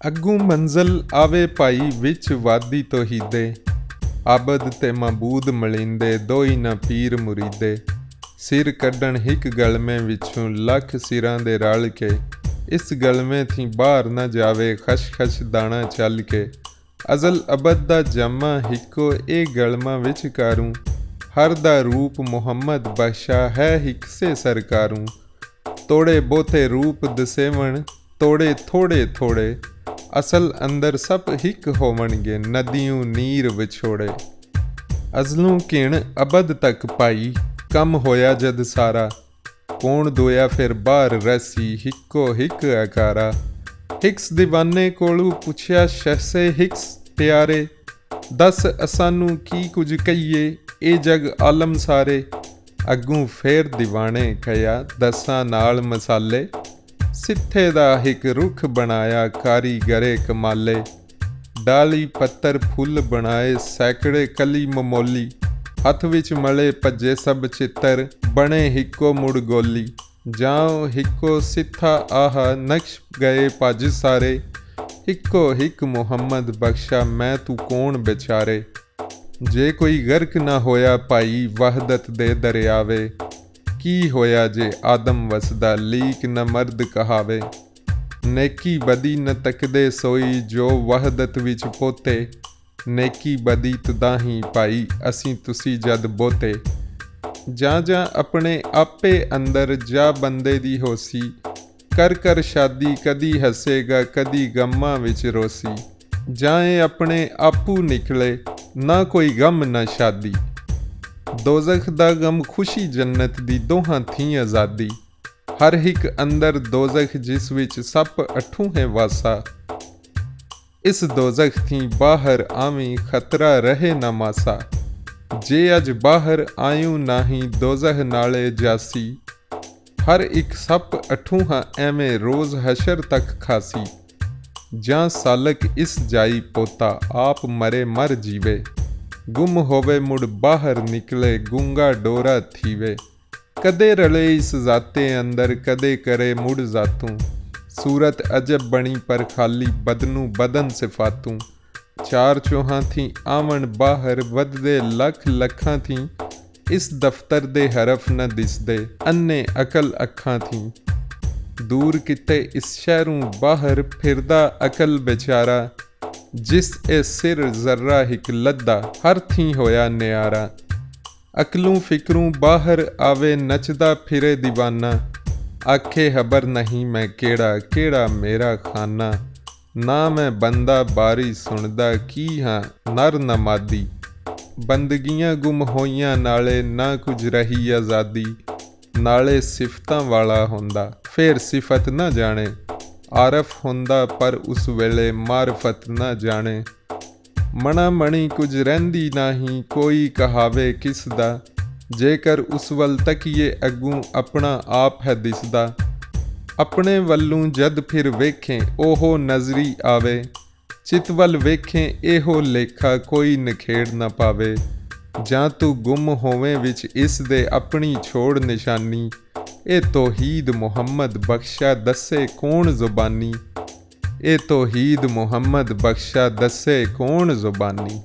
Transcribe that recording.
ਅੱਗੂ ਮੰਜ਼ਲ ਆਵੇ ਭਾਈ ਵਿੱਚ ਵਾਦੀ ਤੋਹੀਦੇ। ਆਬਦ ਤੇ ਮਬੂਦ ਮਲਿੰਦੇ ਦੋਈ ਨਾ ਪੀਰ ਮੁਰੀਦੇ। ਸਿਰ ਕੱਢਣ ਹਿੱਕ ਗਲਮੇ ਵਿੱਚੋਂ ਲੱਖ ਸਿਰਾਂ ਦੇ ਰਲ ਕੇ। ਇਸ ਗਲਮੇ ਥੀ ਬਾਹਰ ਨਾ ਜਾਵੇ ਖਸ਼ ਦਾਣਾ ਚੱਲ ਕੇ। ਅਜ਼ਲ ਅਬਦ ਦਾ ਜਮਾ ਹਿੱਕੋ ਇਹ ਗਲਮਾ ਵਿੱਚ ਕਾਰੂ। ਹਰ ਦਾ ਰੂਪ ਮੁਹੰਮਦ ਬਖਸ਼ਾ ਹੈ ਹਿੱਕਸੇ ਸਰਕਾਰੂ। ਤੋੜੇ ਬਹੁਤੇ ਰੂਪ ਦਸੇਵਣ ਤੋੜੇ ਥੋੜੇ ਅਸਲ ਅੰਦਰ ਸਭ ਹਿੱਕ ਹੋਵਣਗੇ ਨदियों नीर ਵਿਛੋੜੇ। ਅਜ਼ਲੋਂ ਘਿਣ ਅਬਦ ਤੱਕ ਪਾਈ ਕੰਮ ਹੋਇਆ ਜਦ ਸਾਰਾ। ਕੌਣ ਦੋਇਆ ਫਿਰ ਬਾਹਰ ਰਸੀ ਹਿੱਕੋ ਹਿੱਕ ਆਕਾਰਾ। ਹਿਕਸ ਦੀਵਾਨੇ ਕੋਲੋਂ ਪੁੱਛਿਆ ਸ਼ਹਿਸੇ ਹਿਕਸ ਪਿਆਰੇ। ਦੱਸ ਅਸਾਨੂੰ ਕੀ ਕੁਝ ਕਹੀਏ ਇਹ ਜਗ ਆਲਮ ਸਾਰੇ। ਅੱਗੋਂ ਫੇਰ ਦੀਵਾਨੇ ਕਹਿਆ ਦਸਾਂ ਨਾਲ ਮਸਾਲੇ। ਸਿੱਥੇ ਦਾ ਹਿੱਕ ਰੁੱਖ ਬਣਾਇਆ ਕਾਰੀਗਰੇ ਕਮਾਲੇ। ਡਾਲੀ ਪੱਤਰ ਫੁੱਲ ਬਣਾਏ ਸੈਂਕੜੇ ਕਲੀ ਮਮੋਲੀ। ਹੱਥ ਵਿੱਚ ਮਲੇ ਭੱਜੇ ਸਭ ਚਿੱਤਰ ਬਣੇ ਹਿੱਕੋ ਮੁੜ ਗੋਲੀ। ਜਾਓ ਹਿੱਕੋ ਸਿੱਥਾ ਆਹ ਨਕਸ਼ ਗਏ ਭੱਜ ਸਾਰੇ। ਹਿੱਕੋ ਹਿੱਕ ਮੁਹੰਮਦ ਬਖਸ਼ਾ ਮੈਂ ਤੂੰ ਕੌਣ ਵਿਚਾਰੇ। ਜੇ ਕੋਈ ਗਰਕ ਨਾ ਹੋਇਆ ਭਾਈ ਵਹਦਤ ਦੇ ਦਰਿਆਵੇ। ਕੀ ਹੋਇਆ ਜੇ ਆਦਮ ਵਸਦਾ ਲੀਕ ਨ ਮਰਦ ਕਹਾਵੇ। ਨੇਕੀ ਬਦੀ ਨ ਤੱਕਦੇ ਸੋਈ ਜੋ ਵਹਦਤ ਵਿੱਚ ਪੋਤੇ। ਨੇਕੀ ਬਦੀ ਤੁਦਾਹੀਂ ਭਾਈ ਅਸੀਂ ਤੁਸੀਂ ਜਦ ਬੋਤੇ। ਜਾਂ ਆਪਣੇ ਆਪੇ ਅੰਦਰ ਜਾ ਬੰਦੇ ਦੀ ਹੋਸੀ। ਕਰ ਸ਼ਾਦੀ ਕਦੀ ਹੱਸੇਗਾ ਕਦੀ ਗਮਾਂ ਵਿੱਚ ਰੋਸੀ। ਜਾਂ ਇਹ ਆਪਣੇ ਆਪੂ ਨਿਕਲੇ ਨਾ ਕੋਈ ਗਮ ਨਾ ਸ਼ਾਦੀ। ਦੋਜ਼ਖ ਦਾ ਗਮ ਖੁਸ਼ੀ ਜੰਨਤ ਦੀ ਦੋਹਾਂ ਥੀ ਆਜ਼ਾਦੀ। ਹਰ ਇੱਕ ਅੰਦਰ ਦੋਜ਼ਖ ਜਿਸ ਵਿੱਚ ਸੱਪ ਅਠੂ ਹੈ ਵਾਸਾ। ਇਸ ਦੋਜ਼ਖ ਥੀ ਬਾਹਰ ਆਵੀਂ ਖਤਰਾ ਰਹੇ ਨਾ ਮਾਸਾ। ਜੇ ਅੱਜ ਬਾਹਰ ਆਇਉ ਨਾਹੀਂ ਦੋਜ਼ਖ ਨਾਲੇ ਜਾਸੀ। ਹਰ ਇੱਕ ਸੱਪ ਅਠੂਹਾਂ ਐਵੇਂ ਰੋਜ਼ ਹਸ਼ਰ ਤੱਕ ਖਾਸੀ। ਜਾਂ ਸਾਲਕ ਇਸ ਜਾਈ ਪੋਤਾ ਆਪ ਮਰੇ ਮਰ ਜੀਵੇ। ਗੁੰਮ ਹੋਵੇ ਮੁੜ ਬਾਹਰ ਨਿਕਲੇ ਗੂੰਗਾ ਡੋਰਾ ਥੀਵੇ। ਕਦੇ ਰਲੇ ਇਸ ਜ਼ਾਤੇ ਅੰਦਰ ਕਦੇ ਕਰੇ ਮੁੜ ਜ਼ਾਤੂ। ਸੂਰਤ ਅਜਬ ਬਣੀ ਪਰ ਖਾਲੀ ਬਦਨੂ ਬਦਨ ਸਿਫਾਤੂ। ਚਾਰ ਚੋਹਾਂ ਥੀ ਆਵਣ ਬਾਹਰ ਵੱਧਦੇ ਲੱਖਾਂ ਥੀ। ਇਸ ਦਫ਼ਤਰ ਦੇ ਹਰਫ ਨ ਦਿਸਦੇ ਅੰਨੇ ਅਕਲ ਅੱਖਾਂ ਥੀ। ਦੂਰ ਕਿਤੇ ਇਸ ਸ਼ਹਿਰੋਂ ਬਾਹਰ ਫਿਰਦਾ ਅਕਲ ਵਿਚਾਰਾ। ਜਿਸ ਇਹ ਸਿਰ ਜ਼ਰਾ ਹਿੱਕ ਲੱਦਾ ਹਰ ਥੀ ਹੋਇਆ ਨਿਆਰਾ। ਅਕਲੋਂ ਫਿਕਰੋਂ ਬਾਹਰ ਆਵੇ ਨੱਚਦਾ ਫਿਰੇ ਦੀਵਾਨਾ। ਆਖੇ ਹਬਰ ਨਹੀਂ ਮੈਂ ਕਿਹੜਾ ਮੇਰਾ ਖਾਨਾ। ਨਾ ਮੈਂ ਬੰਦਾ ਬਾਰੀ ਸੁਣਦਾ ਕੀ ਹਾਂ ਨਰ ਨਾ ਮਾਦੀ। ਬੰਦਗੀਆਂ ਗੁੰਮ ਹੋਈਆਂ ਨਾਲੇ ਨਾ ਕੁਝ ਰਹੀ ਆਜ਼ਾਦੀ। ਨਾਲੇ ਸਿਫਤਾਂ ਵਾਲਾ ਹੁੰਦਾ ਫੇਰ ਸਿਫਤ ਨਾ ਜਾਣੇ। ਆਰਫ ਹੁੰਦਾ ਪਰ ਉਸ ਵੇਲੇ ਮਾਰਫਤ ਨਾ ਜਾਣੇ। ਮਣਾ ਮਣੀ ਕੁਝ ਰਹਿੰਦੀ ਨਹੀਂ ਕੋਈ ਕਹਾਵੇ ਕਿਸ ਦਾ। ਜੇਕਰ ਉਸ ਵੱਲ ਤੱਕੀਏ ਅੱਗੋਂ ਆਪਣਾ ਆਪ ਹੈ ਦਿਸਦਾ। ਆਪਣੇ ਵੱਲੋਂ ਜਦ ਫਿਰ ਵੇਖੇ ਉਹ ਨਜ਼ਰੀ ਆਵੇ। ਚਿਤ ਵੱਲ ਵੇਖੇ ਇਹੋ ਲੇਖਾ ਕੋਈ ਨਖੇੜ ਨਾ ਪਾਵੇ। ਜਾਂ ਤੂੰ ਗੁੰਮ ਹੋਵੇਂ ਵਿੱਚ ਇਸ ਦੇ ਆਪਣੀ ਛੋੜ ਨਿਸ਼ਾਨੀ। ਇਹ ਤੋਹੀਦ ਮੁਹੰਮਦ ਬਖਸ਼ਾ ਦੱਸੇ ਕੌਣ ਜ਼ੁਬਾਨੀ। ਇਹ ਤੋਹੀਦ ਮੁਹੰਮਦ ਬਖਸ਼ਾ ਦੱਸੇ ਕੌਣ ਜ਼ੁਬਾਨੀ।